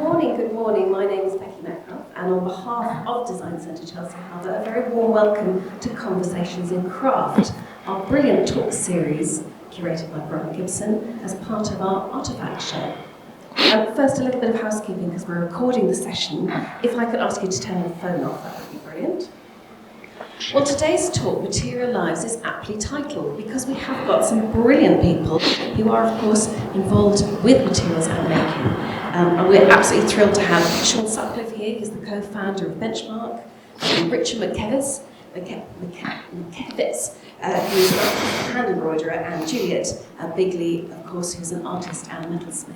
Good morning. My name is Becky Metcalfe, and on behalf of Design Centre Chelsea Harbour, a very warm welcome to Conversations in Craft, our brilliant talk series curated by Grant Gibson as part of our ARTEFACT show. First, a little bit of housekeeping because we're recording the session. If I could ask you to turn your phone off, that would be brilliant. Well, today's talk, Material Lives, is aptly titled because we have got some brilliant people who are, of course, involved with materials and making. And we're absolutely thrilled to have Sean Sutcliffe here, who's the co-founder of Benchmark, Richard McKevitz, who's an hand embroiderer, and Juliet Bigley, of course, who's an artist and metalsmith.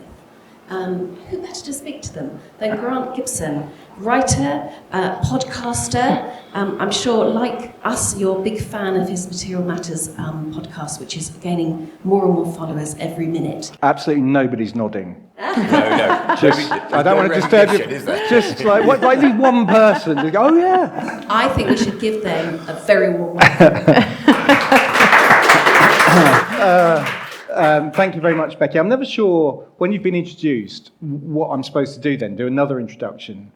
Who better to speak to them than Grant Gibson, writer, podcaster. I'm sure, like us, you're a big fan of his Material Matters podcast, which is gaining more and more followers every minute. Absolutely nobody's nodding. No. I don't want to disturb you. Just like at least one person to go, oh yeah. I think we should give them a very warm welcome. Thank you very much, Becky. I'm never sure, when you've been introduced, what I'm supposed to do then, do another introduction,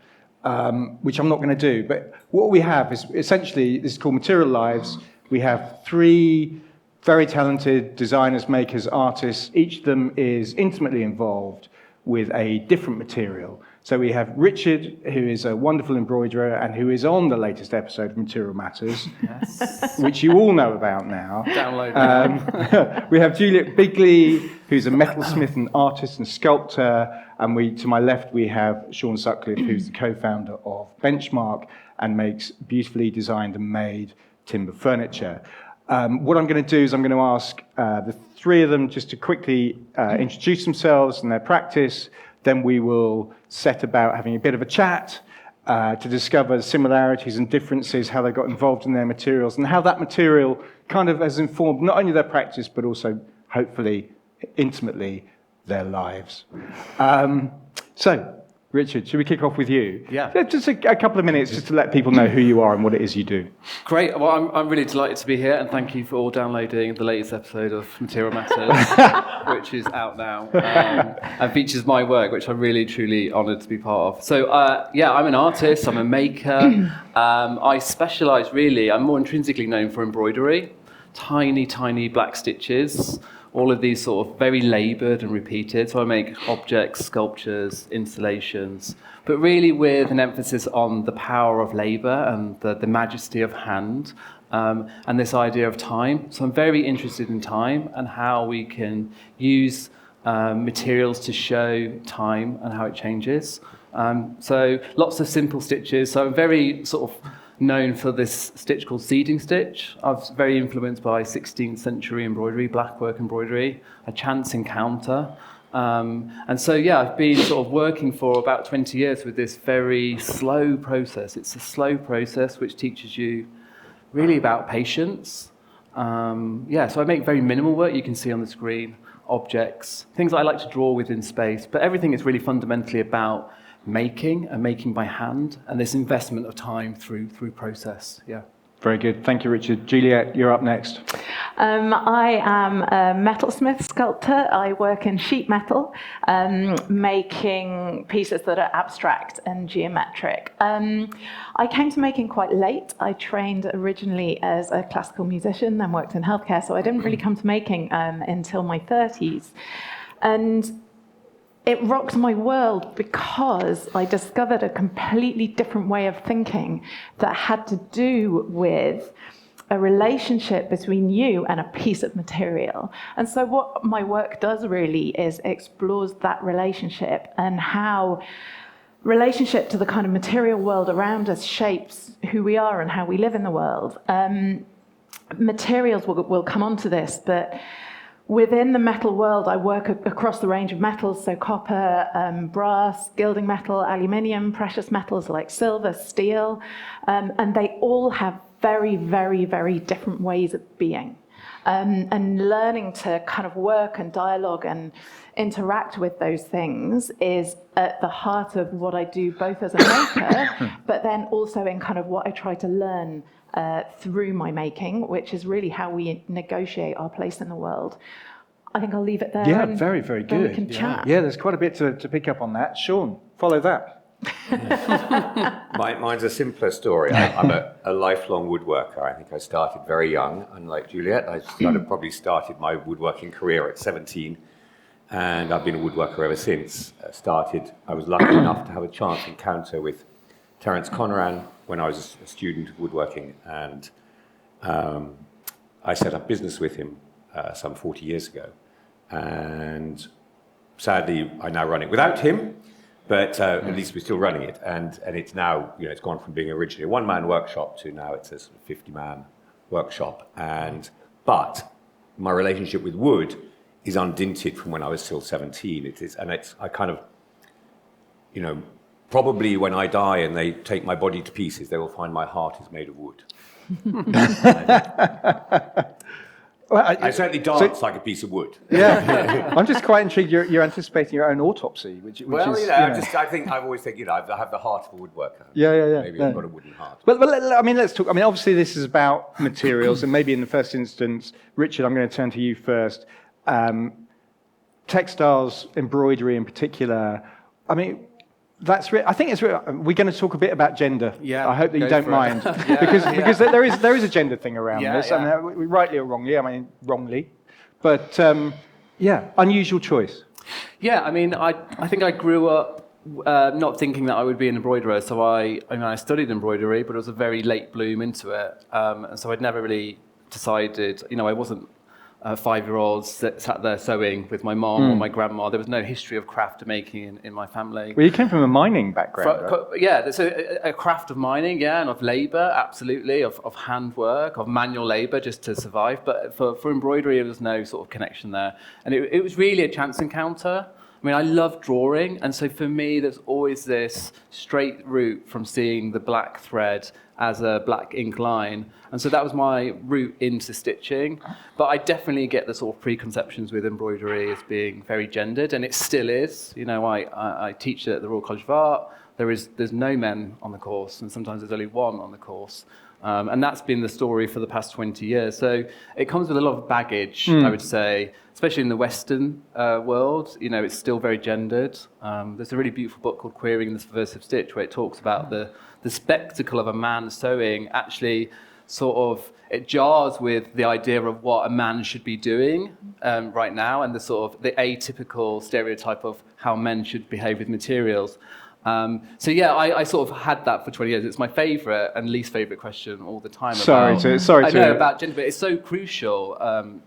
which I'm not going to do. But what we have is essentially, this is called Material Lives. We have 3 very talented designers, makers, artists. Each of them is intimately involved with a different material. So we have Richard, who is a wonderful embroiderer and who is on the latest episode of Material Matters, yes, which you all know about now. Download. We have Juliet Bigley, who's a metalsmith and artist and sculptor. And to my left, we have Sean Sutcliffe, who's the co-founder of Benchmark and makes beautifully designed and made timber furniture. What I'm going to do is I'm going to ask the 3 of them just to quickly introduce themselves and their practice. Then we will set about having a bit of a chat to discover similarities and differences, how they got involved in their materials, and how that material kind of has informed not only their practice, but also, hopefully, intimately, their lives. So, Richard, should we kick off with you? Yeah. Just a couple of minutes just to let people know who you are and what it is you do. Great. Well, I'm really delighted to be here, and thank you for all downloading the latest episode of Material Matters, which is out now, and features my work, which I'm really, truly honoured to be part of. So, I'm an artist, I'm a maker. I specialise, really, I'm more intrinsically known for embroidery, tiny, tiny black stitches, all of these sort of very laboured and repeated. So I make objects, sculptures, installations, but really with an emphasis on the power of labour and the majesty of hand, and this idea of time. So I'm very interested in time and how we can use materials to show time and how it changes. So lots of simple stitches. So I'm very sort of known for this stitch called seeding stitch. I was very influenced by 16th century embroidery, blackwork embroidery, a chance encounter. And so, I've been sort of working for about 20 years with this very slow process. It's a slow process which teaches you really about patience. So I make very minimal work. You can see on the screen, objects, things that I like to draw within space, but everything is really fundamentally about making and making by hand, and this investment of time through process. Very good. Thank you, Richard. Juliet, you're up next. I am a metalsmith sculptor. I work in sheet metal, making pieces that are abstract and geometric. I came to making quite late. I trained originally as a classical musician, then worked in healthcare, so I didn't really come to making until my 30s. And it rocked my world because I discovered a completely different way of thinking that had to do with a relationship between you and a piece of material. And so what my work does really is explores that relationship and how relationship to the kind of material world around us shapes who we are and how we live in the world. Materials will come onto this, but within the metal world, I work across the range of metals, so copper, brass, gilding metal, aluminium, precious metals like silver, steel, and they all have very, very, very different ways of being. And learning to kind of work and dialogue and interact with those things is at the heart of what I do, both as a maker, but then also in kind of what I try to learn through my making, which is really how we negotiate our place in the world. I think I'll leave it there. Yeah, and very, very then we good. can chat. Yeah, there's quite a bit to pick up on that. Sean, follow that. Mine's a simpler story. I'm a lifelong woodworker. I think I started very young, unlike Juliet. I probably started my woodworking career at 17, and I've been a woodworker ever since. I was lucky enough to have a chance encounter with Terence Conran when I was a student of woodworking, and I set up business with him some 40 years ago. And sadly, I now run it without him. But at least we're still running it, and it's now, it's gone from being originally a one-man workshop to now it's a sort of 50-man workshop. But my relationship with wood is undinted from when I was still 17. I kind of, probably when I die and they take my body to pieces, they will find my heart is made of wood. Well, I certainly dance like a piece of wood. Yeah, I'm just quite intrigued. You're anticipating your own autopsy, which is. I always think, I have the heart of a woodworker. Yeah. Maybe I've got a wooden heart. But let's talk. Obviously, this is about materials, and maybe in the first instance, Richard, I'm going to turn to you first. Textiles, embroidery in particular. I think it's. We're going to talk a bit about gender. Yeah, I hope that you don't mind, because there is a gender thing around this. Yeah. Rightly or wrongly. Wrongly, but unusual choice. Yeah, I think I grew up not thinking that I would be an embroiderer. So I studied embroidery, but it was a very late bloom into it, and so I'd never really decided. I wasn't a 5-year-old sat there sewing with my mom or my grandma. There was no history of craft making in my family. Well, you came from a mining background, right? Yeah, there's a craft of mining, and of labour, absolutely, of handwork, of manual labour just to survive. But for embroidery, there was no sort of connection there. And it was really a chance encounter. I love drawing, and so for me, there's always this straight route from seeing the black thread as a black ink line. And so that was my route into stitching. But I definitely get the sort of preconceptions with embroidery as being very gendered, and it still is. I teach at the Royal College of Art. There's no men on the course, and sometimes there's only one on the course. And that's been the story for the past 20 years. So it comes with a lot of baggage, I would say, especially in the Western world. It's still very gendered. There's a really beautiful book called Queering the Subversive Stitch, where it talks about the spectacle of a man sewing actually it jars with the idea of what a man should be doing right now, and the atypical stereotype of how men should behave with materials. I sort of had that for 20 years. It's my favourite and least favourite question all the time. Sorry about gender, but it's so crucial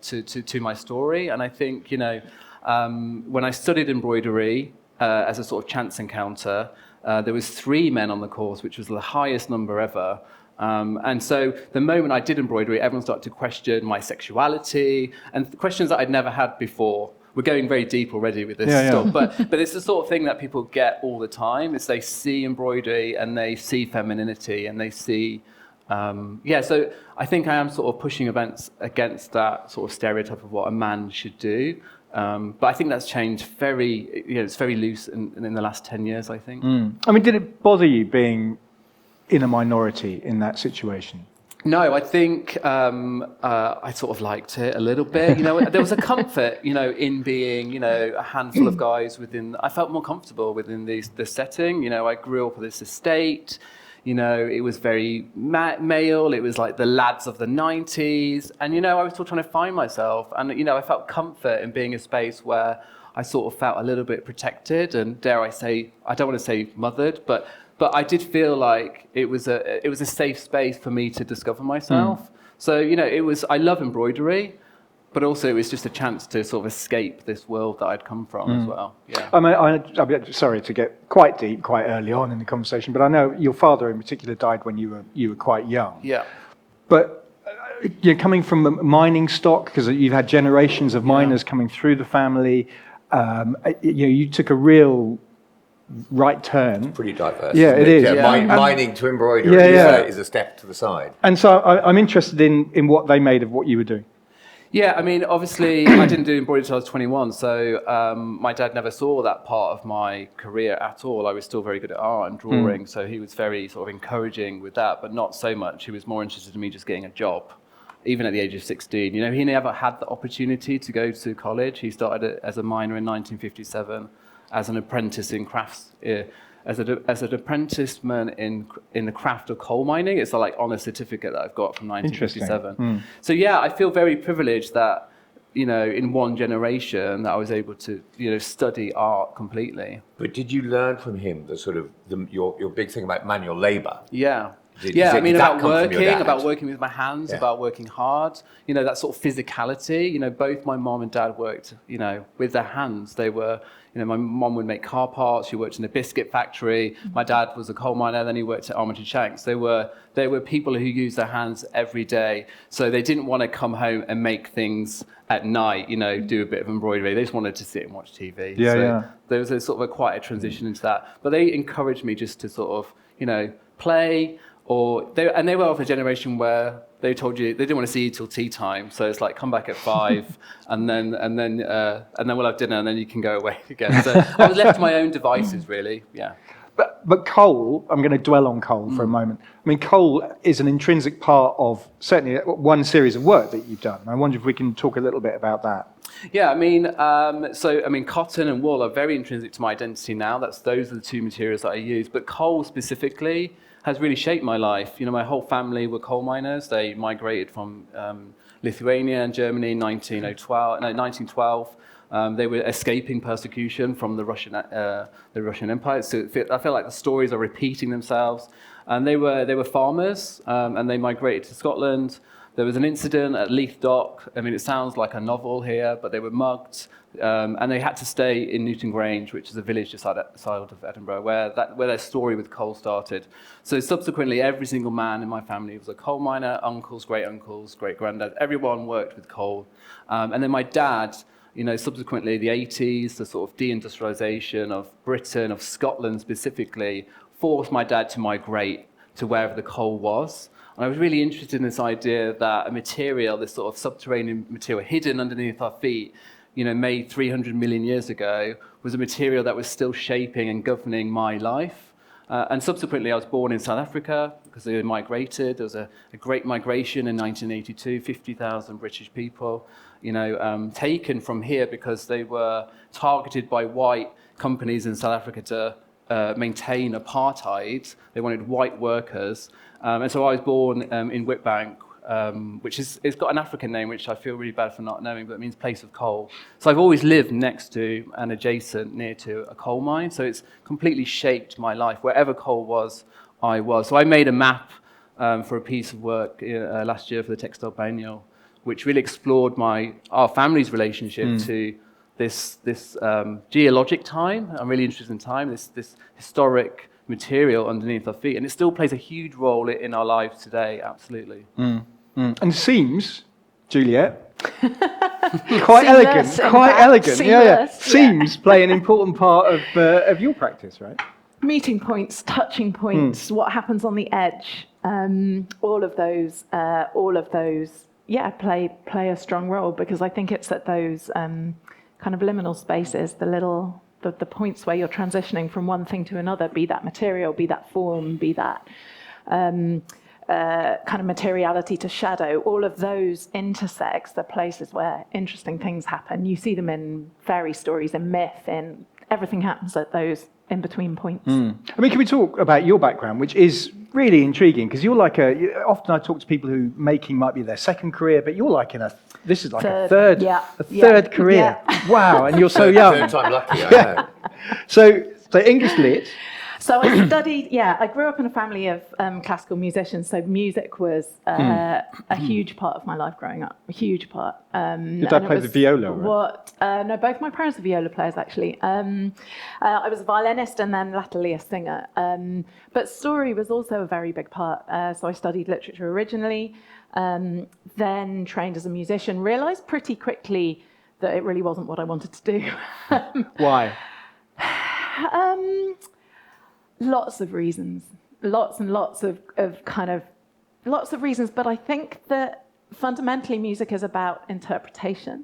to my story. And I think when I studied embroidery as a sort of chance encounter, there was 3 men on the course, which was the highest number ever. And so the moment I did embroidery, everyone started to question my sexuality and questions that I'd never had before. We're going very deep already with this stuff, but it's the sort of thing that people get all the time. Is they see embroidery and they see femininity and they see, So I think I am sort of pushing against that sort of stereotype of what a man should do. But I think that's changed it's very loose in the last 10 years, I think. Did it bother you being in a minority in that situation? No, I think I sort of liked it a little bit. There was a comfort, in being, a handful of guys within. I felt more comfortable within the setting. I grew up with this estate. It was very male. It was like the lads of the 90s, and I was still trying to find myself. And I felt comfort in being a space where I sort of felt a little bit protected, and dare I say, I don't want to say mothered, but I did feel like it was a safe space for me to discover myself. So I love embroidery, but also it was just a chance to sort of escape this world that I'd come from as well. Yeah. I'm sorry to get quite deep quite early on in the conversation, but I know your father in particular died when you were quite young. Yeah. But you're coming from a mining stock, because you've had generations of miners coming through the family. You took a real right turn. Pretty diverse. Yeah, it is. Mining to embroidery is a step to the side. And so I'm interested in what they made of what you were doing. Yeah, obviously, I didn't do embroidery until I was 21, so my dad never saw that part of my career at all. I was still very good at art and drawing, so he was very sort of encouraging with that, but not so much. He was more interested in me just getting a job. even at the age of 16. You know, he never had the opportunity to go to college. He started as a miner in 1957 as an apprentice in crafts, as an apprenticement in the craft of coal mining. It's a like honor certificate that I've got from 1957. So yeah, I feel very privileged that, you know, in one generation that I was able to, you know, study art completely. But did you learn from him the sort of your big thing about manual labour? Yeah. Did I mean, that come from your dad? about working with my hands, about working hard, you know, that sort of physicality. You know, both my mom and dad worked, you know, with their hands. They were, you know, my mom would make car parts. She worked in a biscuit factory. My dad was a coal miner. Then he worked at Armitage Shanks. They were people who used their hands every day. So they didn't want to come home and make things at night, you know, do a bit of embroidery. They just wanted to sit and watch TV. There was a sort of a quite a transition into that. But they encouraged me just to sort of, you know, play. They were of a generation where they told you they didn't want to see you till tea time, so it's like come back at 5, and then we'll have dinner, and then you can go away again. So I was left to my own devices, really. Yeah. But coal, I'm going to dwell on coal for a moment. I mean, coal is an intrinsic part of certainly one series of work that you've done. I wonder if we can talk a little bit about that. Yeah, I mean, cotton and wool are very intrinsic to my identity now. Those are the two materials that I use. But coal specifically has really shaped my life. You know, my whole family were coal miners. They migrated from Lithuania and Germany in 1912. They were escaping persecution from the Russian Empire. So I feel like the stories are repeating themselves. And they were farmers, and they migrated to Scotland. There was an incident at Leith Dock. I mean, it sounds like a novel here, but they were mugged, and they had to stay in Newton Grange, which is a village just outside of Edinburgh, where their story with coal started. So subsequently, every single man in my family was a coal miner. Uncles, great-uncles, great-granddads, everyone worked with coal. And then my dad, you know, subsequently the 80s, the sort of deindustrialization of Britain, of Scotland specifically, forced my dad to migrate to wherever the coal was. And I was really interested in this idea that a material, this sort of subterranean material hidden underneath our feet, you know, made 300 million years ago, was a material that was still shaping and governing my life. And subsequently, I was born in South Africa because they migrated. There was a great migration in 1982, 50,000 British people, you know, taken from here because they were targeted by white companies in South Africa to maintain apartheid. They wanted white workers. And so I was born in Witbank, which it's got an African name, which I feel really bad for not knowing, but it means place of coal. So I've always lived next to and adjacent near to a coal mine. So it's completely shaped my life. Wherever coal was, I was. So I made a map for a piece of work last year for the Textile Biennial, which really explored our family's relationship to this geologic time. I'm really interested in time, this historic material underneath our feet, and it still plays a huge role in our lives today, absolutely. And it seems, Juliet, quite elegant. Yeah. Seams play an important part of your practice, right? Meeting points, touching points, what happens on the edge, all of those, play a strong role, because I think it's at those kind of liminal spaces, the points where you're transitioning from one thing to another, be that material, be that form, be that kind of materiality to shadow, all of those intersects the places where interesting things happen. You see them in fairy stories, in myth, in everything happens at those in-between points. I mean, can we talk about your background, which is really intriguing, because you're like often I talk to people who making might be their second career, but you're like a third career. Yeah. Wow, and you're so young. Third time lucky, I know. So English lit. So I studied, I grew up in a family of classical musicians, so music was a huge part of my life growing up, a huge part. Your dad played the viola, right? No, both my parents were viola players, actually. I was a violinist and then latterly a singer. But story was also a very big part. So I studied literature originally, then trained as a musician, realised pretty quickly that it really wasn't what I wanted to do. Why? Lots of reasons, lots and lots of reasons. But I think that fundamentally music is about interpretation,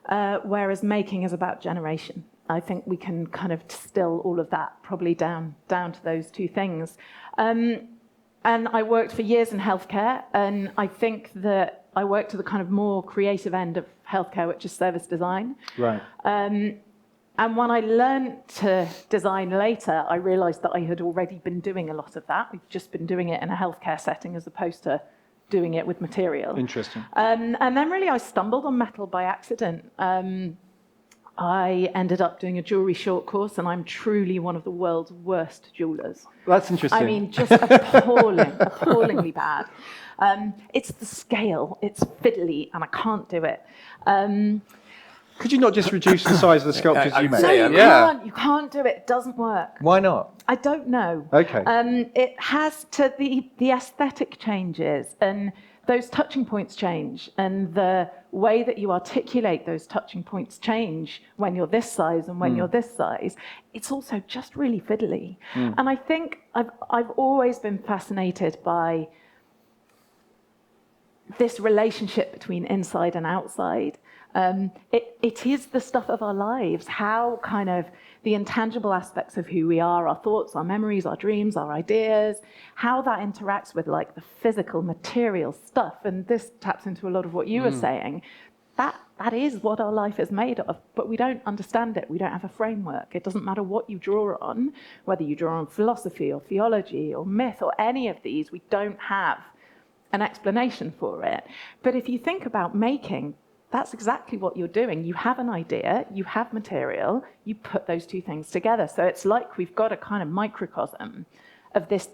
whereas making is about generation. I think we can kind of distill all of that probably down to those two things. And I worked for years in healthcare, and I think that I worked to the kind of more creative end of healthcare, which is service design. Right. And when I learned to design later, I realized that I had already been doing a lot of that. I've just been doing it in a healthcare setting as opposed to doing it with material. Interesting. And then really I stumbled on metal by accident. I ended up doing a jewellery short course, and I'm truly one of the world's worst jewellers. That's interesting. I mean, just appallingly bad. It's the scale, it's fiddly, and I can't do it. Could you not just reduce the size of the sculptures you make? No, Yeah. you can't do it. It doesn't work. Why not? I don't know. Okay. It has to, the aesthetic changes, and those touching points change, and the way that you articulate those touching points change when you're this size and when you're this size. It's also just really fiddly. And I think I've always been fascinated by this relationship between inside and outside. It is the stuff of our lives, how kind of the intangible aspects of who we are, our thoughts, our memories, our dreams, our ideas, how that interacts with like the physical material stuff. And this taps into a lot of what you were saying. That is what our life is made of, but we don't understand it. We don't have a framework. It doesn't matter what you draw on, whether you draw on philosophy or theology or myth or any of these, we don't have an explanation for it. But if you think about making, that's exactly what you're doing. You have an idea, you have material, you put those two things together. So it's like we've got a kind of microcosm of this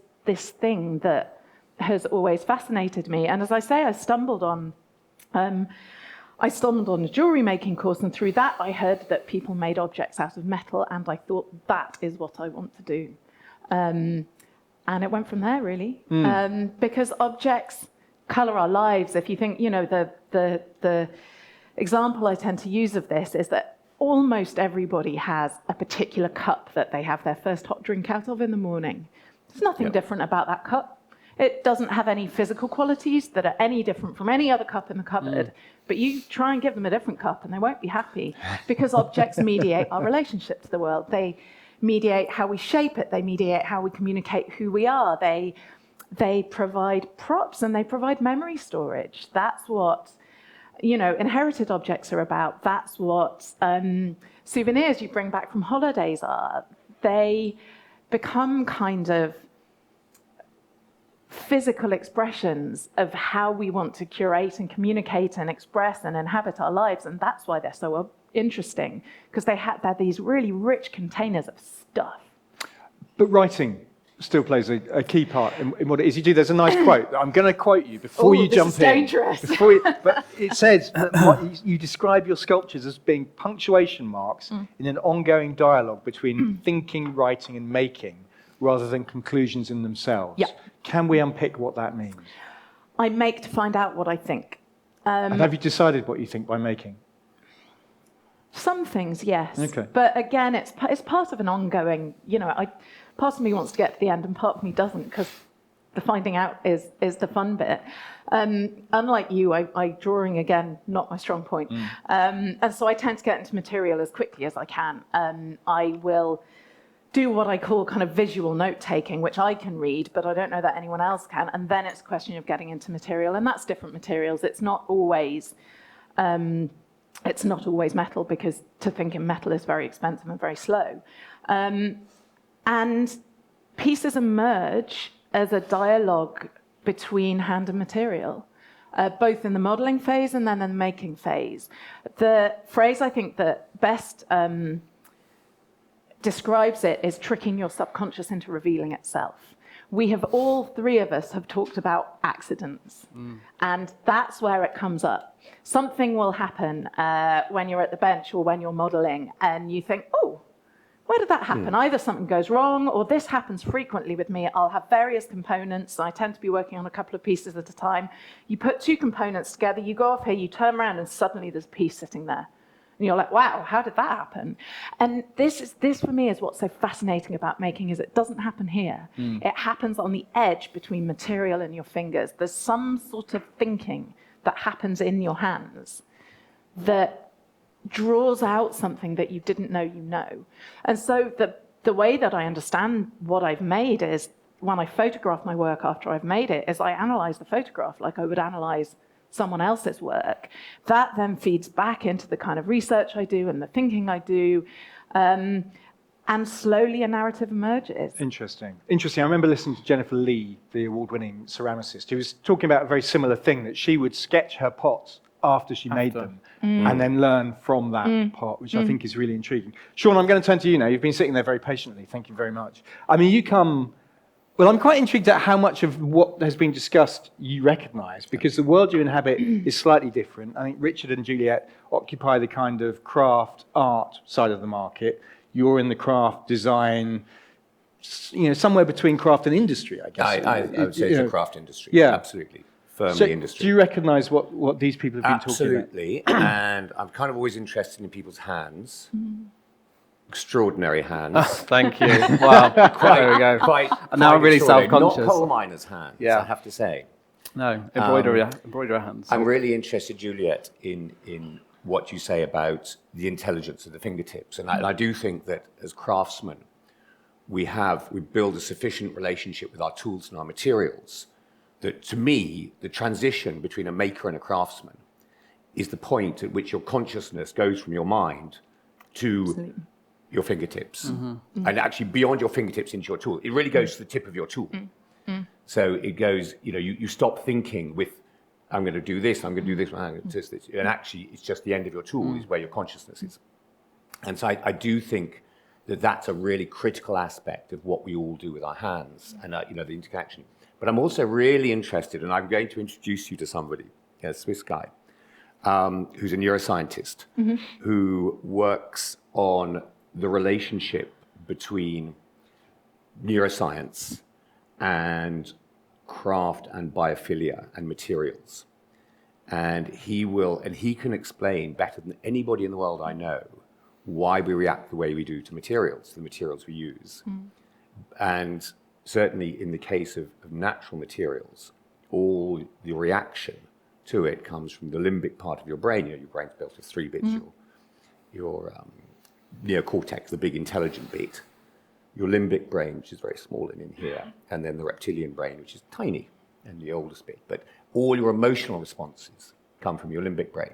thing that has always fascinated me. And as I say, I stumbled on a jewellery making course, and through that I heard that people made objects out of metal, and I thought that is what I want to do. And it went from there, really. Because objects colour our lives. If you think, the example I tend to use of this is that almost everybody has a particular cup that they have their first hot drink out of in the morning. There's nothing different about that cup. It doesn't have any physical qualities that are any different from any other cup in the cupboard. But you try and give them a different cup and they won't be happy, because objects mediate our relationship to the world. They mediate how we shape it. They mediate how we communicate who we are. They provide props and they provide memory storage. That's what inherited objects are about. That's what souvenirs you bring back from holidays are. They become kind of physical expressions of how we want to curate and communicate and express and inhabit our lives. And that's why they're so interesting, because they're these really rich containers of stuff. But writing still plays a key part in what it is you do. There's a nice quote. I'm going to quote you before you jump in. Dangerous. But it says that you describe your sculptures as being punctuation marks in an ongoing dialogue between thinking, writing, and making, rather than conclusions in themselves. Yeah. Can we unpick what that means? I make to find out what I think. And have you decided what you think by making? Some things, yes. Okay. But again, it's part of an ongoing, part of me wants to get to the end and part of me doesn't, because the finding out is the fun bit. Unlike you, I drawing, again, not my strong point. And so I tend to get into material as quickly as I can. I will do what I call kind of visual note-taking, which I can read, but I don't know that anyone else can. And then it's a question of getting into material, and that's different materials. It's not always metal, because to think in metal is very expensive and very slow. And pieces emerge as a dialogue between hand and material, both in the modelling phase and then in the making phase. The phrase I think that best describes it is tricking your subconscious into revealing itself. All three of us have talked about accidents, and that's where it comes up. Something will happen when you're at the bench or when you're modelling, and you think, oh, where did that happen? Either something goes wrong, or this happens frequently with me. I'll have various components. I tend to be working on a couple of pieces at a time. You put two components together, you go off here, you turn around, and suddenly there's a piece sitting there. And you're like, wow, how did that happen? And this for me is what's so fascinating about making, is it doesn't happen here. It happens on the edge between material and your fingers. There's some sort of thinking that happens in your hands that draws out something that you didn't know you know. And so the way that I understand what I've made is, when I photograph my work after I've made it, is I analyze the photograph like I would analyze someone else's work, that then feeds back into the kind of research I do and the thinking I do. And slowly a narrative emerges. Interesting. I remember listening to Jennifer Lee, the award-winning ceramicist, who was talking about a very similar thing, that she would sketch her pots after she made them and then learn from that pot, which I think is really intriguing. Sean, I'm going to turn to you now. You've been sitting there very patiently. Thank you very much. I mean, well, I'm quite intrigued at how much of what has been discussed you recognise, because the world you inhabit is slightly different. I think Richard and Juliet occupy the kind of craft art side of the market. You're in the craft design, somewhere between craft and industry, I guess. I would say it's a craft industry. Yeah. Absolutely. Firmly industry. Do you recognise what these people have been talking about? Absolutely. And I'm kind of always interested in people's hands. Extraordinary hands. Thank you. Wow. There we go. And now I'm really self-conscious. Not coal miners' hands, I have to say. No, embroiderer hands. I'm really interested, Juliet, in what you say about the intelligence of the fingertips. And I do think that as craftsmen, we build a sufficient relationship with our tools and our materials that, to me, the transition between a maker and a craftsman is the point at which your consciousness goes from your mind to your fingertips. And actually beyond your fingertips into your tool. It really goes to the tip of your tool. So it goes, you stop thinking with, I'm going to do this, I'm going to do this, I'm going to do this. And actually, it's just the end of your tool is where your consciousness is. And so I do think that that's a really critical aspect of what we all do with our hands and, the interaction. But I'm also really interested, and I'm going to introduce you to somebody, a Swiss guy, who's a neuroscientist who works on the relationship between neuroscience and craft and biophilia and materials. And he can explain better than anybody in the world I know why we react the way we do to materials, the materials we use. And certainly in the case of natural materials, all the reaction to it comes from the limbic part of your brain. Your brain's built of 3 bits, your neocortex, the big intelligent bit, your limbic brain, which is very small and in here, and then the reptilian brain, which is tiny and the oldest bit. But all your emotional responses come from your limbic brain.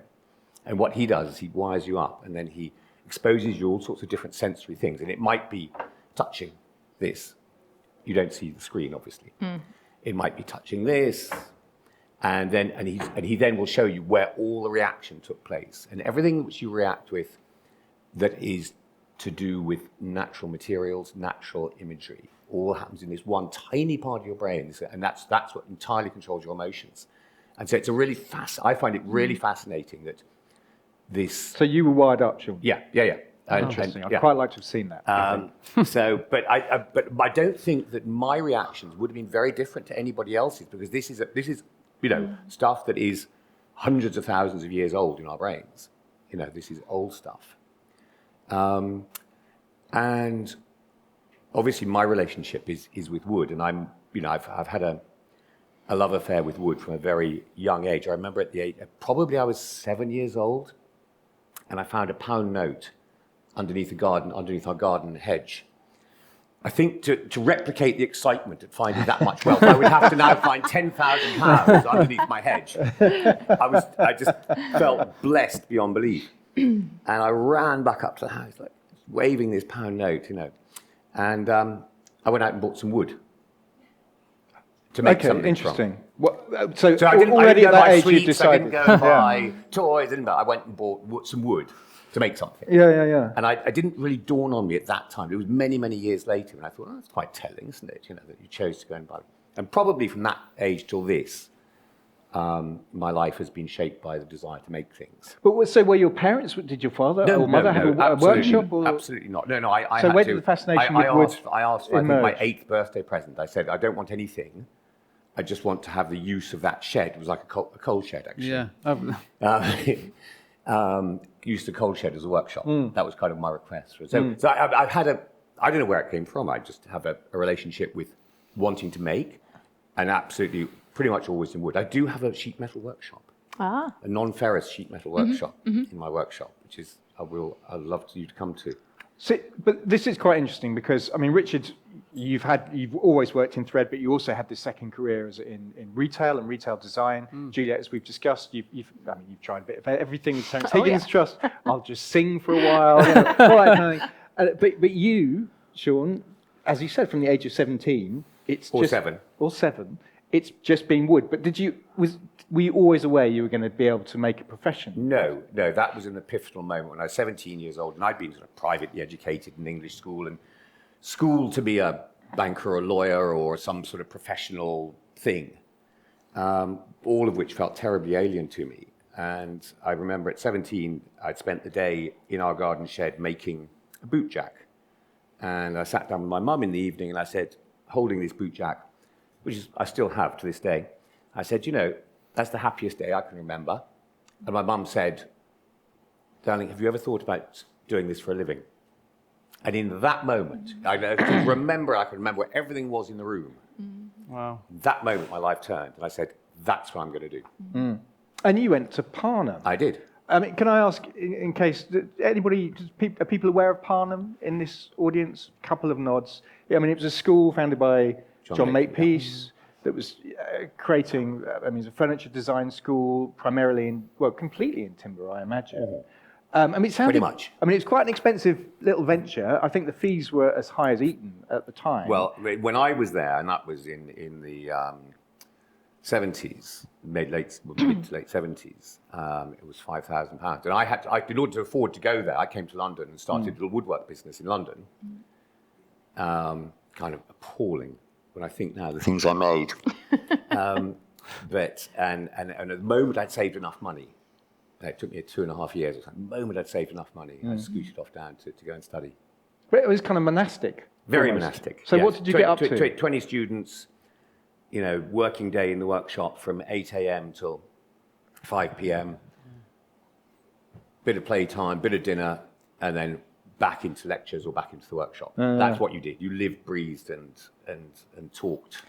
And what he does is he wires you up, and then he exposes you all sorts of different sensory things. And it might be touching this. You don't see the screen, obviously. It might be touching this. And he then will show you where all the reaction took place. And everything which you react with that is to do with natural materials, natural imagery, all happens in this one tiny part of your brain, and that's what entirely controls your emotions. And so it's I find it really fascinating that this. So you were wired up, Sean? Yeah. Interesting. I'd quite like to have seen that. But I don't think that my reactions would have been very different to anybody else's, because this is stuff that is hundreds of thousands of years old in our brains. This is old stuff. And obviously my relationship is with wood, and I've had a love affair with wood from a very young age. I remember at the age, probably I was 7 years old, and I found a pound note underneath our garden hedge. I think to replicate the excitement at finding that much wealth, I would have to now find 10,000 pounds underneath my hedge. I just felt blessed beyond belief. And I ran back up to the house, like waving this pound note, and I went out and bought some wood to make something interesting. From. So I didn't already go at that buy age sweets, you decided. I didn't go and buy toys, I went and bought some wood to make something. Yeah. And I didn't really dawn on me at that time. It was many, many years later, and I thought, that's quite telling, isn't it? That you chose to go and buy it. And probably from that age till this, my life has been shaped by the desire to make things. But so were your parents? Did your father or mother have a workshop? Or? Absolutely not. No. So where did the fascination with wood I asked for, I emerge? think, my 8th birthday present. I said, I don't want anything. I just want to have the use of that shed. It was like a coal shed, actually. Yeah. Used the coal shed as a workshop. That was kind of my request. So I've had I don't know where it came from. I just have a relationship with wanting to make, and absolutely pretty much always in wood. I do have a sheet metal workshop, a non-ferrous sheet metal workshop in my workshop, which is I'd love you to come to. See, but this is quite interesting because, Richard, you've always worked in thread, but you also had this second career as in retail and retail design. Juliet, as we've discussed, you've tried a bit of everything with Terence Higgins Trust. I'll just sing for a while, all that kind of thing. But you, Sean, as you said, from the age of 17, or seven, it's just been wood. But were you always aware you were going to be able to make a profession? No, that was an epiphanal moment when I was 17 years old, and I'd been sort of privately educated in English school and school to be a banker or a lawyer or some sort of professional thing, all of which felt terribly alien to me. And I remember at 17, I'd spent the day in our garden shed making a boot jack. And I sat down with my mum in the evening and I said, holding this boot jack, which I still have to this day, I said, that's the happiest day I can remember. And my mum said, darling, have you ever thought about doing this for a living? And in that moment, I could remember where everything was in the room. Wow. In that moment, my life turned, and I said, that's what I'm going to do. And you went to Parnham. I did. I mean, can I ask, in case, are people aware of Parnham in this audience? A couple of nods. I mean, it was a school founded by John Makepeace that was creating, it was a furniture design school, primarily completely in timber, I imagine. It sounded, pretty much. It's quite an expensive little venture. I think the fees were as high as Eton at the time. Well, when I was there, and that was in the 70s, mid to late 70s, it was £5,000. And I had to, in order to afford to go there, I came to London and started a little woodwork business in London. Kind of appalling when I think now the things I made. But at the moment I'd saved enough money. It took me 2.5 years or something. The moment I'd saved enough money, I scooted off down to go and study. But it was kind of monastic. Very almost. monastic. So yes. what did you get up to? 20 students, working day in the workshop from 8 a.m. till 5 p.m. Bit of playtime, bit of dinner, and then back into lectures or back into the workshop. That's what you did. You lived, breathed, and talked.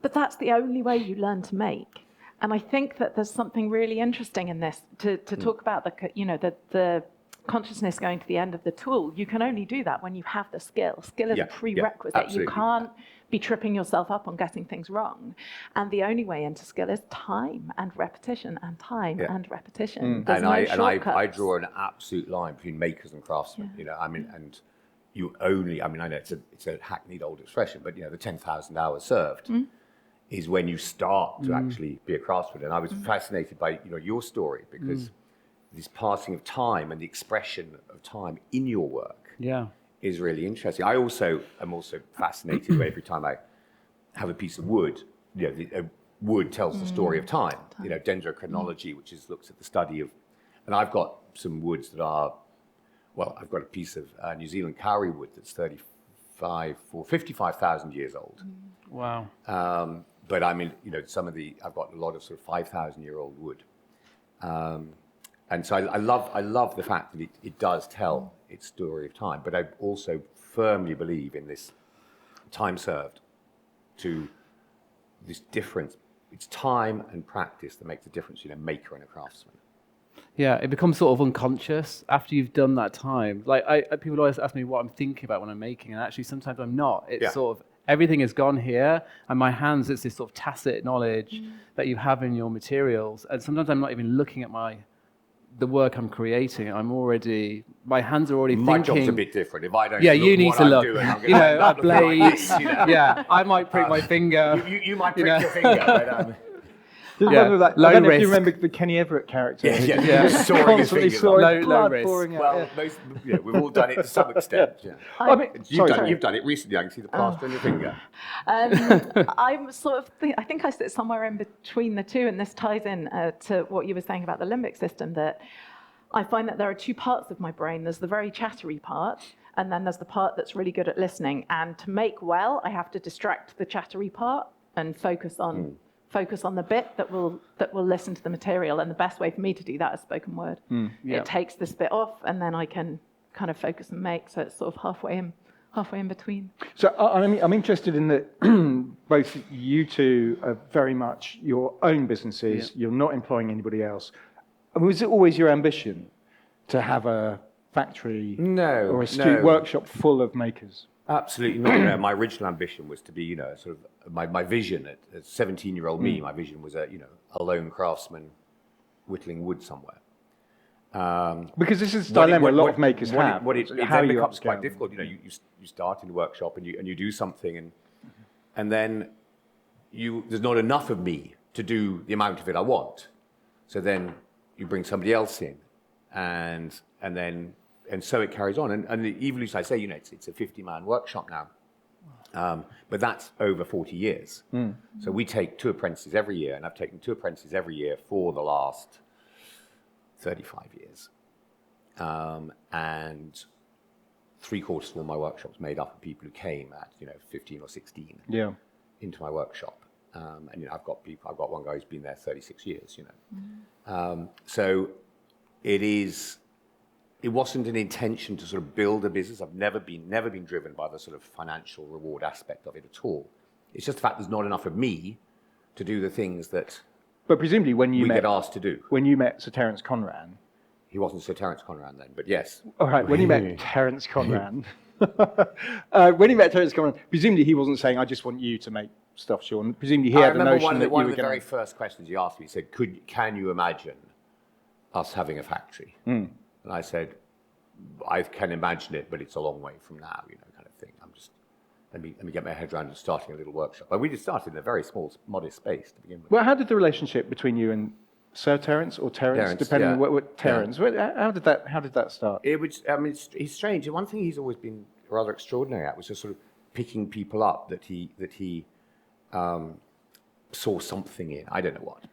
But that's the only way you learn to make. And I think that there's something really interesting in this to talk about the consciousness going to the end of the tool. You can only do that when you have the skill. Skill is a prerequisite. You can't be tripping yourself up on getting things wrong. And the only way into skill is time and repetition and time and repetition. There's no shortcuts. I draw an absolute line between makers and craftsmen. And you only, I know it's a hackneyed old expression, but the 10,000 hours served. Is when you start to actually be a craftsman. And I was fascinated by your story because this passing of time and the expression of time in your work is really interesting. I also am fascinated by every time I have a piece of wood. Wood tells the story of time. Dendrochronology, which looks at the study of, and I've got some woods that are, I've got a piece of New Zealand kauri wood that's 55,000 years old. Wow. But I've got a lot of sort of 5,000-year-old wood. And so I love the fact that it does tell its story of time, but I also firmly believe in this time served to this difference. It's time and practice that makes the difference between a maker and a craftsman. Yeah, it becomes sort of unconscious after you've done that time. People always ask me what I'm thinking about when I'm making, and actually sometimes I'm not. It's sort of, everything is gone here, and my hands, it's this sort of tacit knowledge that you have in your materials. And sometimes I'm not even looking at the work I'm creating. My hands are already thinking. My job's a bit different. If I don't you need to look. At blades. Like I might prick my finger. You might prick your finger, but I don't know if you remember the Kenny Everett character. Soaring his Constantly fingers. Low risk. pouring out. We've all done it to some extent. You've done it recently. I can see the plaster on your finger. I'm sort of I think I sit somewhere in between the two, and this ties in to what you were saying about the limbic system, that I find that there are two parts of my brain. There's the very chattery part, and then there's the part that's really good at listening. And to make well, I have to distract the chattery part and focus on the bit that will listen to the material. And the best way for me to do that is spoken word. It takes this bit off, and then I can kind of focus and make. So it's sort of halfway in between. So I'm interested in that both you two are very much your own businesses. You're not employing anybody else. Was it always your ambition to have a factory or a workshop full of makers? Absolutely not. You know, my original ambition was to be, you know, sort of my vision at 17-year-old me. My vision was a lone craftsman whittling wood somewhere. Because this is a dilemma a lot of makers have. It How then you becomes upscale quite them. difficult. You know, you start in the workshop and you do something, and then there's not enough of me to do the amount of it I want. So then you bring somebody else in, and so it carries on. And the evolution, I say, you know, it's a 50-man workshop now, but that's over 40 years. So we take 2 apprentices every year, and I've taken 2 apprentices every year for the last 35 years. And 3/4 of all my workshops made up of people who came at, you know, 15 or 16 into my workshop. And, you know, I've got one guy who's been there 36 years, you know. So it wasn't an intention to sort of build a business. I've never been driven by the sort of financial reward aspect of it at all. It's just the fact there's not enough of me to do the things that But presumably when you we met get asked to do. when you met Sir Terence Conran, He wasn't Sir Terence Conran then, but yes. all right, when you met Terence Conran, presumably he wasn't saying, "I just want you to make stuff, Sean." Presumably he I had the remember notion that one you of were the very going first questions he asked me. He said, "Can you imagine us having a factory?" And I said, "I can imagine it, but it's a long way from now, you know, kind of thing. Let me get my head around and starting a little workshop." But we just started in a very small, modest space to begin with. Well, how did the relationship between you and Sir Terence or Terence, Terence, depending yeah. on what Terence? How did that start? It was, I mean, he's strange. One thing he's always been rather extraordinary at was just sort of picking people up that he saw something in. I don't know what,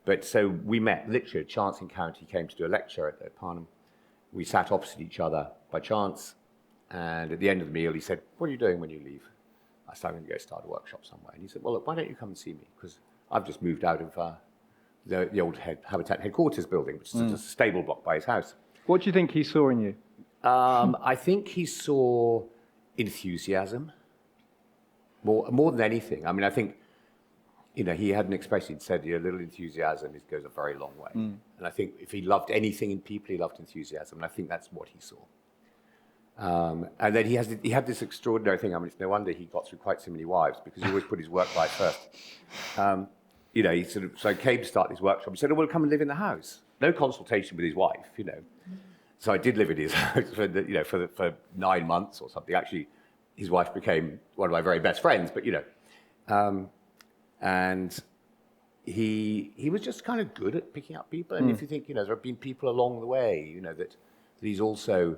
but so we met literally a chance encounter. He came to do a lecture at Parnham. We sat opposite each other by chance, and at the end of the meal, he said, "What are you doing when you leave?" I said, "I'm going to go start a workshop somewhere." And he said, "Well, look, why don't you come and see me? Because I've just moved out of the old Habitat headquarters building, which is just a stable block by his house." What do you think he saw in you? I think he saw enthusiasm more than anything. I mean, I think, you know, he had an expression. He said, "A little enthusiasm goes a very long way." And I think if he loved anything in people, he loved enthusiasm. And I think that's what he saw. And then he had this extraordinary thing. I mean, it's no wonder he got through quite so many wives, because he always put his work life first. You know, he so I came to start his workshop. He said, "Oh, well, come and live in the house." No consultation with his wife, you know. So I did live in his house for 9 months or something. Actually, his wife became one of my very best friends. But, you know, and he was just kind of good at picking up people. And if you think, you know, there have been people along the way, you know, that he's also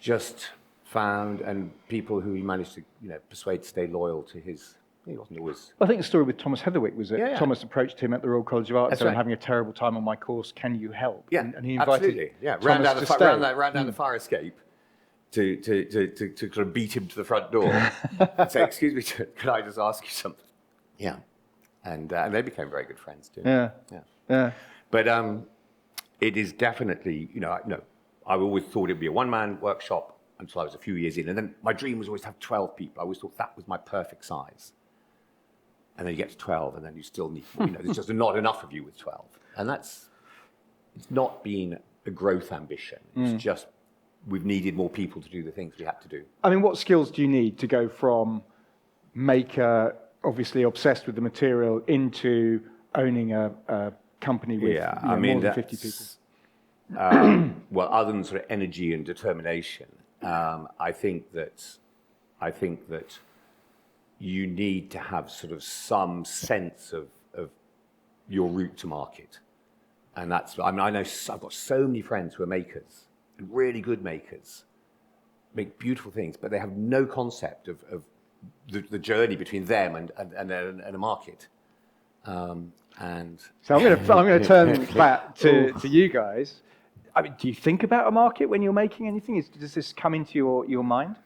just found, and people who he managed to, you know, persuade to stay loyal to his. He wasn't always. I think the story with Thomas Heatherwick was that Yeah. Thomas approached him at the Royal College of Art and said, right. "I'm having a terrible time on my course. Can you help?" Yeah, and he invited absolutely. Yeah, Thomas ran down the stay. fire escape to sort of beat him to the front door and say, "Excuse me, can I just ask you something?" Yeah, and they became very good friends too. Yeah. But it is definitely, you know, I always thought it'd be a one-man workshop until I was a few years in, and then my dream was always to have 12 people. I always thought that was my perfect size. And then you get to 12, and then you still need, you know, there's just not enough of you with 12. And it's not been a growth ambition. It's just we've needed more people to do the things we had to do. I mean, what skills do you need to go from maker, obviously obsessed with the material, into owning a company with more than 50 people? Well, other than sort of energy and determination, I think that you need to have sort of some sense of your route to market. And that's, I mean, I've got so many friends who are makers, and really good makers, make beautiful things, but they have no concept of the journey between them and a market. And So I'm going to turn back to you guys. I mean, do you think about a market when you're making anything? Does this come into your mind?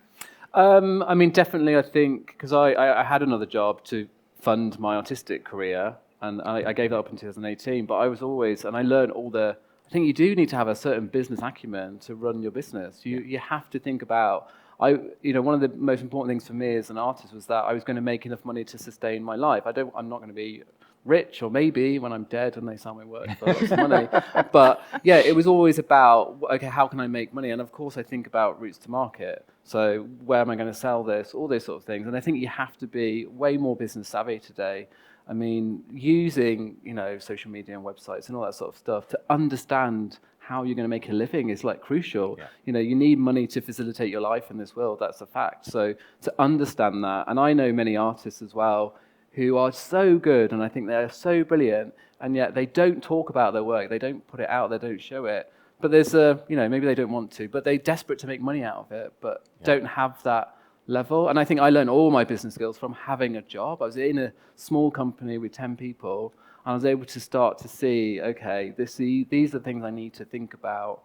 I mean, definitely, I think, because I had another job to fund my artistic career, and I gave that up in 2018, but I was always, and I learned I think you do need to have a certain business acumen to run your business. You have to think about, one of the most important things for me as an artist was that I was going to make enough money to sustain my life. I'm not going to be rich, or maybe when I'm dead and they sell my work for lots of money. But yeah, it was always about, okay, how can I make money? And of course I think about routes to market. So where am I going to sell this? All those sort of things. And I think you have to be way more business savvy today. I mean, using, social media and websites and all that sort of stuff to understand how you're going to make a living is like crucial. Yeah. You need money to facilitate your life in this world. That's a fact. So to understand that, and I know many artists as well who are so good, and I think they're so brilliant, and yet they don't talk about their work. They don't put it out. They don't show it. But there's maybe they don't want to, but they're desperate to make money out of it, but don't have that level. And I think I learned all my business skills from having a job. I was in a small company with 10 people, and I was able to start to see, okay, these are things I need to think about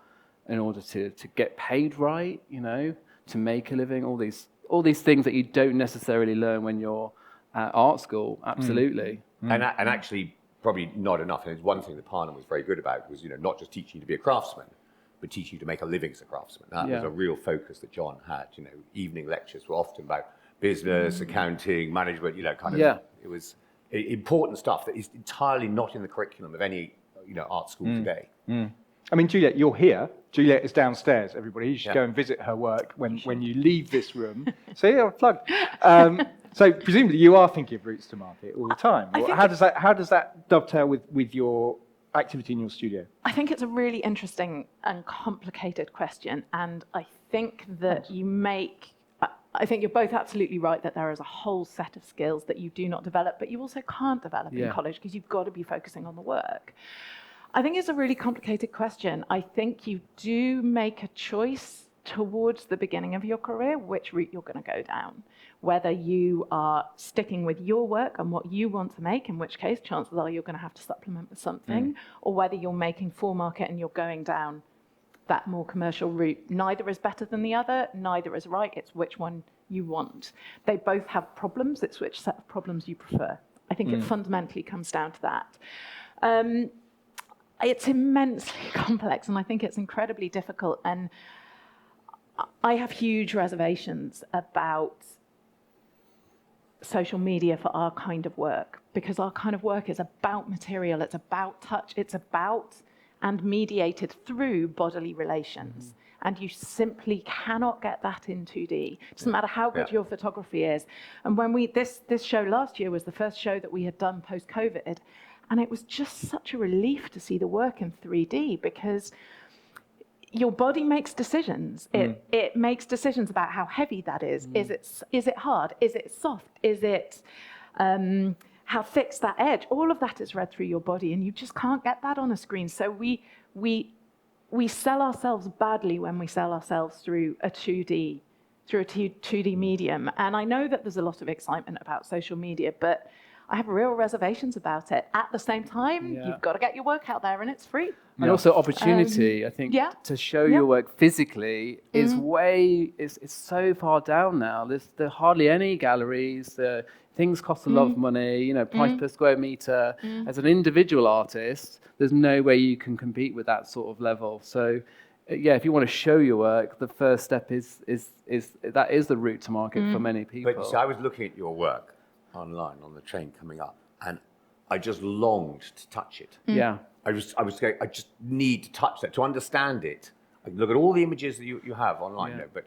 in order to get paid right, to make a living, all these things that you don't necessarily learn when you're at art school. Absolutely. And actually, probably not enough. And it's one thing that Parnham was very good about was, not just teaching you to be a craftsman, but teaching you to make a living as a craftsman. That was a real focus that John had. Evening lectures were often about business, accounting, management, it was important stuff that is entirely not in the curriculum of any, art school today. I mean, Juliet, you're here. Juliet is downstairs, everybody. You should go and visit her work when you leave this room. So, yeah, plug. So, presumably, you are thinking of routes to market all the time. How does that dovetail with your activity in your studio? I think it's a really interesting and complicated question. And I think that I think you're both absolutely right that there is a whole set of skills that you do not develop, but you also can't develop in college because you've got to be focusing on the work. I think it's a really complicated question. I think you do make a choice towards the beginning of your career which route you're going to go down. Whether you are sticking with your work and what you want to make, in which case chances are you're going to have to supplement with something, or whether you're making for market and you're going down that more commercial route. Neither is better than the other, neither is right, it's which one you want. They both have problems, it's which set of problems you prefer. I think it fundamentally comes down to that. It's immensely complex, and I think it's incredibly difficult, and I have huge reservations about social media for our kind of work, because our kind of work is about material, it's about touch, it's about and mediated through bodily relations. And you simply cannot get that in 2D. It doesn't matter how good your photography is. And when this show last year was the first show that we had done post-COVID, and it was just such a relief to see the work in 3D, because your body makes decisions. It makes decisions about how heavy that is. Is it hard? Is it soft? Is it how thick's that edge? All of that is read through your body, and you just can't get that on a screen. So we sell ourselves badly when we sell ourselves through a 2D medium. And I know that there's a lot of excitement about social media, but I have real reservations about it. At the same time, you've got to get your work out there, and it's free. And also opportunity, I think, to show your work physically is it's so far down now. There are hardly any galleries. Things cost a lot of money, price per square meter. As an individual artist, there's no way you can compete with that sort of level. So, if you want to show your work, the first step is the route to market for many people. But so I was looking at your work online on the train coming up, and I just longed to touch it. Yeah. I just need to touch that to understand it. I can look at all the images that you have online, but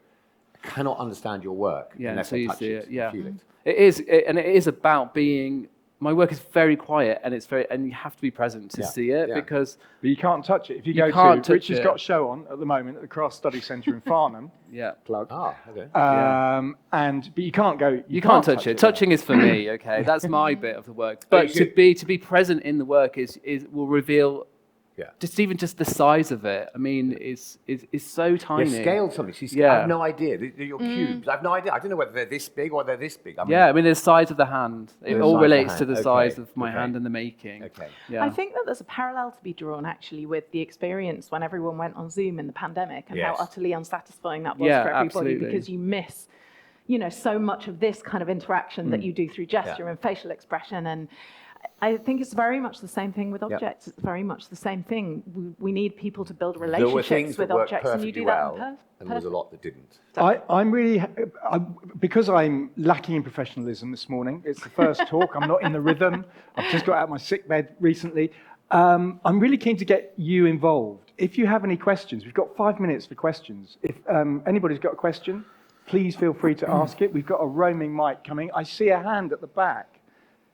I cannot understand your work unless I touch it and feel it. It is about being. My work is very quiet, and and you have to be present to see it because. But you can't touch it. If you go to Richard's got a show on at the moment at the Craft Study Centre in Farnham. Plug. Okay. But you can't go. You can't touch it. Touching is for me. Okay, that's my bit of the work. But to be present in the work will reveal. Just the size of it. I mean, it's so tiny. Scaled something. I have no idea. Your cubes. I have no idea. I don't know whether they're this big or they're this big. I mean, the size of the hand. It all relates to the size of my hand and the making. Okay. Yeah. I think that there's a parallel to be drawn actually with the experience when everyone went on Zoom in the pandemic and how utterly unsatisfying that was for everybody because you miss, so much of this kind of interaction that you do through gesture and facial expression, and I think it's very much the same thing with objects. It's very much the same thing. We need people to build relationships There were things with that worked objects, and you perfectly do that on well, and there was a purpose. lot that didn't. I'm really, because I'm lacking in professionalism this morning, it's the first talk, I'm not in the rhythm, I've just got out of my sick bed recently. I'm really keen to get you involved. If you have any questions, we've got 5 minutes for questions. If anybody's got a question, please feel free to ask it. We've got a roaming mic coming. I see a hand at the back.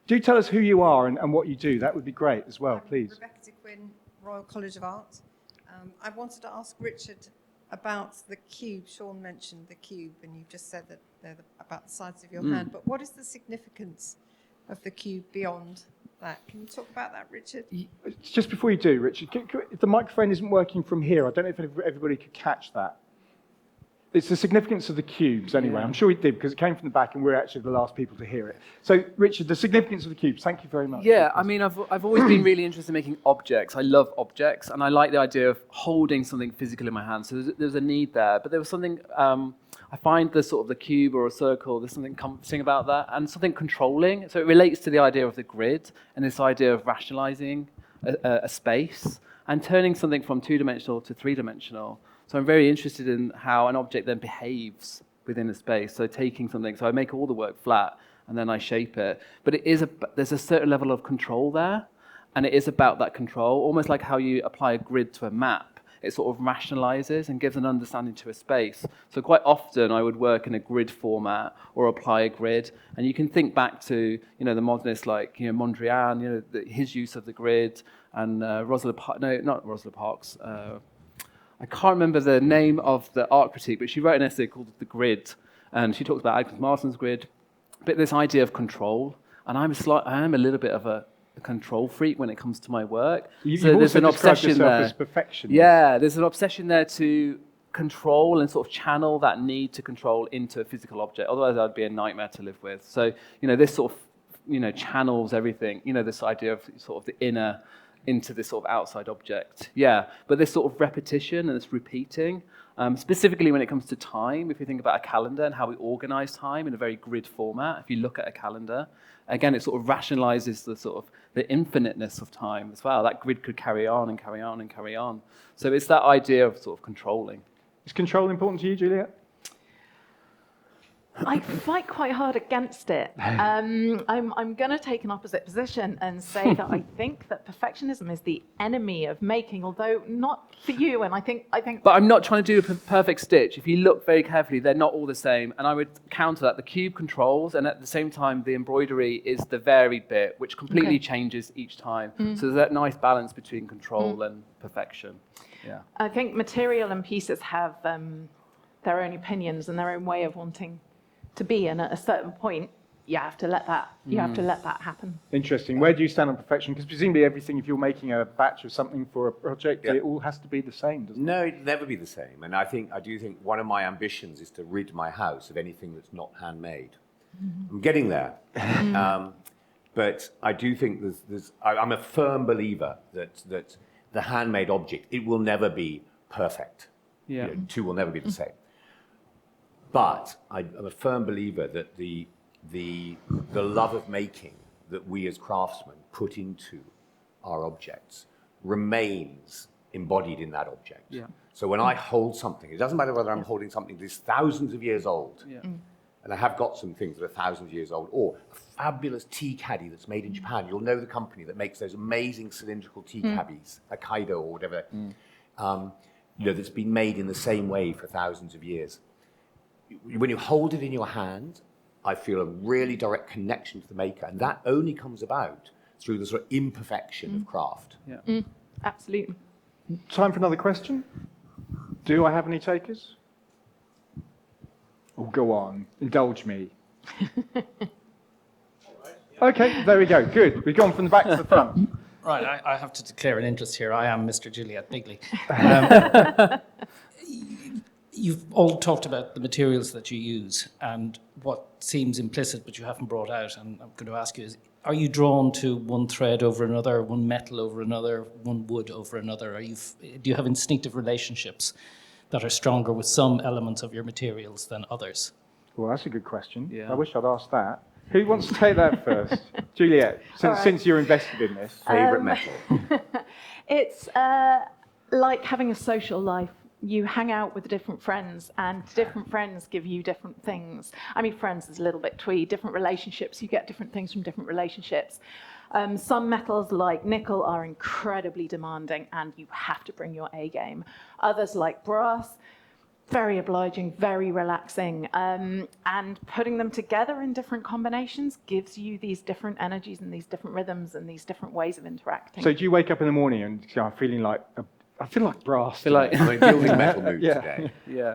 Do tell us who you are and what you do. That would be great as well, please. Rebecca de Quinn, Royal College of Art. I wanted to ask Richard about the cube. Sean mentioned the cube, and you just said that they're about the size of your hand. But what is the significance of the cube beyond that? Can you talk about that, Richard? Just before you do, Richard, if the microphone isn't working from here, I don't know if everybody could catch that. It's the significance of the cubes, anyway. Yeah. I'm sure it did, because it came from the back, and we're actually the last people to hear it. So, Richard, the significance of the cubes. Thank you very much. Yeah, I mean, I've always been really interested in making objects. I love objects, and I like the idea of holding something physical in my hand. So there's a need there, but there was something. I find the sort of the cube or a circle. There's something comforting about that, and something controlling. So it relates to the idea of the grid and this idea of rationalizing a space and turning something from two-dimensional to three-dimensional. So I'm very interested in how an object then behaves within a space. So taking something, so I make all the work flat and then I shape it. But there's a certain level of control there, and it is about that control, almost like how you apply a grid to a map. It sort of rationalizes and gives an understanding to a space. So quite often I would work in a grid format or apply a grid, and you can think back to the modernists like Mondrian, his use of the grid, and Rosalind Parks. I can't remember the name of the art critique, but she wrote an essay called The Grid, and she talks about Agnes Martin's grid, but this idea of control. And I am a little bit of a control freak when it comes to my work. You've also described yourself as perfectionist. Yeah, there's an obsession there to control and sort of channel that need to control into a physical object. Otherwise, that'd be a nightmare to live with. So, this sort of, channels everything. This idea of sort of the inner into this sort of outside object. Yeah, but this sort of repetition and this repeating, specifically when it comes to time, if you think about a calendar and how we organize time in a very grid format, if you look at a calendar, again, it sort of rationalizes the sort of the infiniteness of time as well. That grid could carry on and carry on and carry on. So it's that idea of sort of controlling. Is control important to you, Juliet? I fight quite hard against it. I'm going to take an opposite position and say that I think that perfectionism is the enemy of making, although not for you. And I think. But I'm not trying to do a perfect stitch. If you look very carefully, they're not all the same. And I would counter that. The cube controls, and at the same time, the embroidery is the varied bit, which completely changes each time. So there's that nice balance between control and perfection. Yeah. I think material and pieces have their own opinions and their own way of wanting to be, and at a certain point, you have to let that happen. Interesting. Where do you stand on perfection? Because presumably everything, if you're making a batch of something for a project, it all has to be the same, doesn't it? No, it'll never be the same. And I do think one of my ambitions is to rid my house of anything that's not handmade. I'm getting there. But I do think I'm a firm believer that the handmade object, it will never be perfect. Yeah. Two will never be the same. But I'm a firm believer that the love of making that we as craftsmen put into our objects remains embodied in that object. Yeah. So when I hold something, it doesn't matter whether I'm holding something that's thousands of years old, and I have got some things that are thousands of years old, or a fabulous tea caddy that's made in Japan. You'll know the company that makes those amazing cylindrical tea caddies, Akaido or whatever, that's been made in the same way for thousands of years. When you hold it in your hand, I feel a really direct connection to the maker, and that only comes about through the sort of imperfection of craft. Yeah. Absolutely. Time for another question. Do I have any takers? Oh, go on. Indulge me. Okay, there we go. Good. We've gone from the back to the front. Right, I have to declare an interest here. I am Mr. Juliet Bigley. You've all talked about the materials that you use and what seems implicit but you haven't brought out, and I'm going to ask you, are you drawn to one thread over another, one metal over another, one wood over another? Do you have instinctive relationships that are stronger with some elements of your materials than others? Well, that's a good question. Yeah. I wish I'd asked that. Who wants to take that first? Juliet, since you're invested in this. Favourite metal? It's like having a social life. You hang out with different friends, and different friends give you different things. I mean, friends is a little bit twee. Different relationships, you get different things from different relationships. Some metals, like nickel, are incredibly demanding, and you have to bring your A game. Others, like brass, very obliging, very relaxing, and putting them together in different combinations gives you these different energies and these different rhythms and these different ways of interacting. So do you wake up in the morning and I'm feeling like I feel like brass? I feel like I'm in building metal mood Yeah. today. yeah.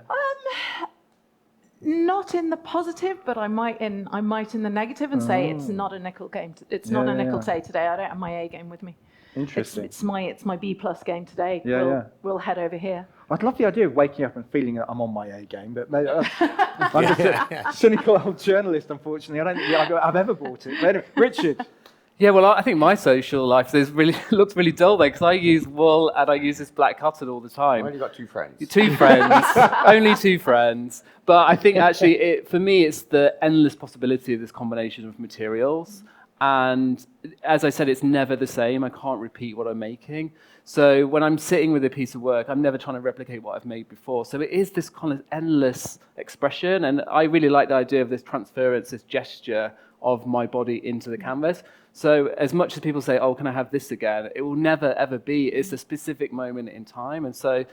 Not in the positive, but I might in the negative and say it's not a nickel game. It's not a nickel day today. I don't have my A game with me. Interesting. It's my B plus game today. Yeah, We'll head over here. I'd love the idea of waking up and feeling that I'm on my A game, but maybe I'm just a cynical old journalist, unfortunately. I don't think I've ever bought it. But anyway, Richard. Yeah, well, I think my social life looks really dull there because I use wool and I use this black cotton all the time. I've only got 2 friends. 2 friends, only 2 friends. But I think actually, for me, it's the endless possibility of this combination of materials. And as I said, it's never the same. I can't repeat what I'm making. So when I'm sitting with a piece of work, I'm never trying to replicate what I've made before. So it is this kind of endless expression. And I really like the idea of this transference, this gesture of my body into the canvas. So as much as people say, oh, can I have this again? It will never, ever be. It's a specific moment in time. And so,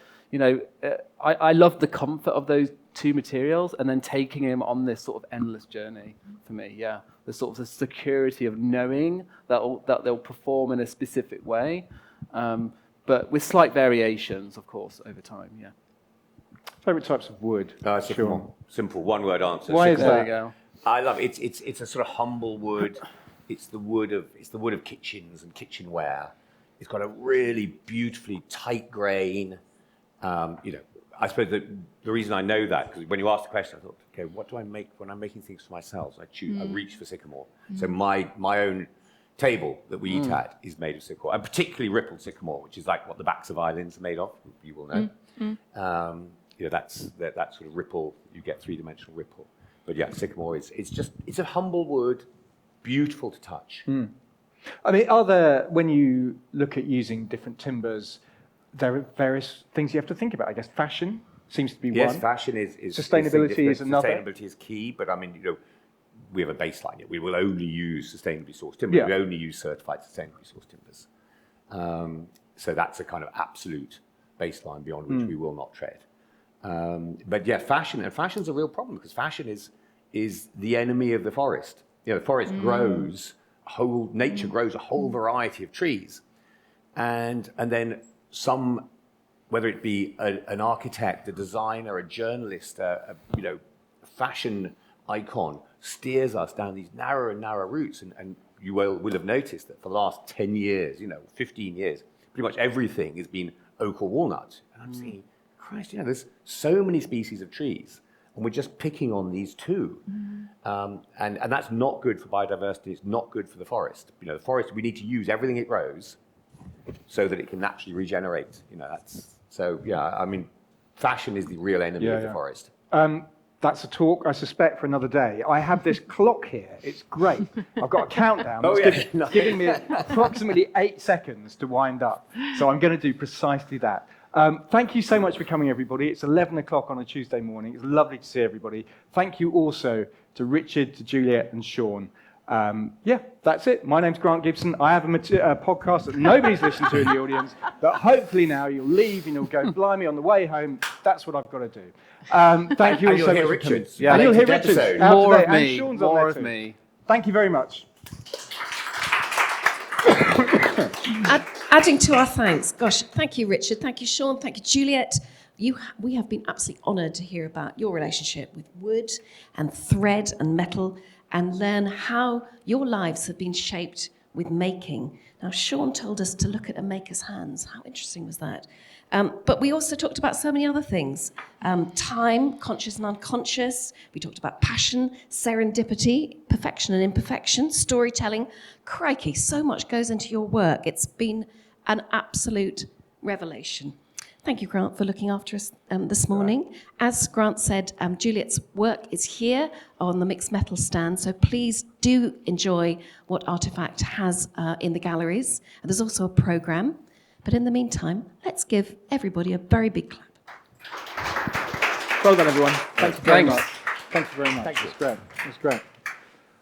I love the comfort of those 2 materials and then taking them on this sort of endless journey for me, yeah. The sort of the security of knowing that they'll perform in a specific way, but with slight variations, of course, over time, yeah. Favourite types of wood? Simple, one-word answer. Why is Sycamore. that? There you go. I love it. It's a sort of humble wood. It's the wood of kitchens and kitchenware. It's got a really beautifully tight grain. I suppose the reason I know that, because when you asked the question, I thought, okay, what do I make when I'm making things for myself? I reach for sycamore. So my own table that we eat at is made of sycamore, and particularly rippled sycamore, which is like what the backs of violins are made of. You will know. That's that sort of ripple. You get 3-dimensional ripple. But yeah, sycamore it's a humble wood, beautiful to touch. I mean, when you look at using different timbers, there are various things you have to think about. I guess fashion seems to be one. Yes, fashion is Sustainability is another. Sustainability is key, but I mean, we have a baseline here. We will only use sustainably sourced timber. Yeah. We only use certified sustainably sourced timbers. So that's a kind of absolute baseline beyond which we will not tread. But yeah, fashion's a real problem because fashion is the enemy of the forest. The forest grows nature grows a whole variety of trees, and then some, whether it be an architect, a designer, a journalist, a fashion icon, steers us down these narrow and narrow routes. And you will have noticed that for the last 10 years, 15 years, pretty much everything has been oak or walnut. And I'm thinking, Christ, there's so many species of trees, and we're just picking on these 2. And that's not good for biodiversity. It's not good for the forest. The forest, we need to use everything it grows so that it can naturally regenerate. I mean, fashion is the real enemy of the forest. That's a talk, I suspect, for another day. I have this clock here. It's great. I've got a countdown. It's giving me approximately 8 seconds to wind up. So I'm going to do precisely that. Thank you so much for coming, everybody. It's 11 o'clock on a Tuesday morning. It's lovely to see everybody. Thank you also to Richard, to Juliet, and Sean. That's it. My name's Grant Gibson. I have a podcast that nobody's listened to in the audience, but hopefully now you'll leave and you'll go, blimey, on the way home, that's what I've got to do. Thank you all so much for coming. Yeah, and you'll hear Richard. More of and me. Sean's More on of there too. me. Thank you very much. Adding to our thanks, gosh, thank you, Richard. Thank you, Sean. Thank you, Juliet. We have been absolutely honoured to hear about your relationship with wood and thread and metal, and learn how your lives have been shaped with making. Now, Sean told us to look at a maker's hands. How interesting was that? But we also talked about so many other things. Time, conscious and unconscious. We talked about passion, serendipity, perfection and imperfection, storytelling. Crikey, so much goes into your work. It's been an absolute revelation. Thank you, Grant, for looking after us this morning. As Grant said, Juliet's work is here on the mixed metal stand, so please do enjoy what ARTEFACT has in the galleries. And there's also a programme. But in the meantime, let's give everybody a very big clap. Well done, everyone. Thank you very Thanks. much. Thank you very much. It was great. It was great.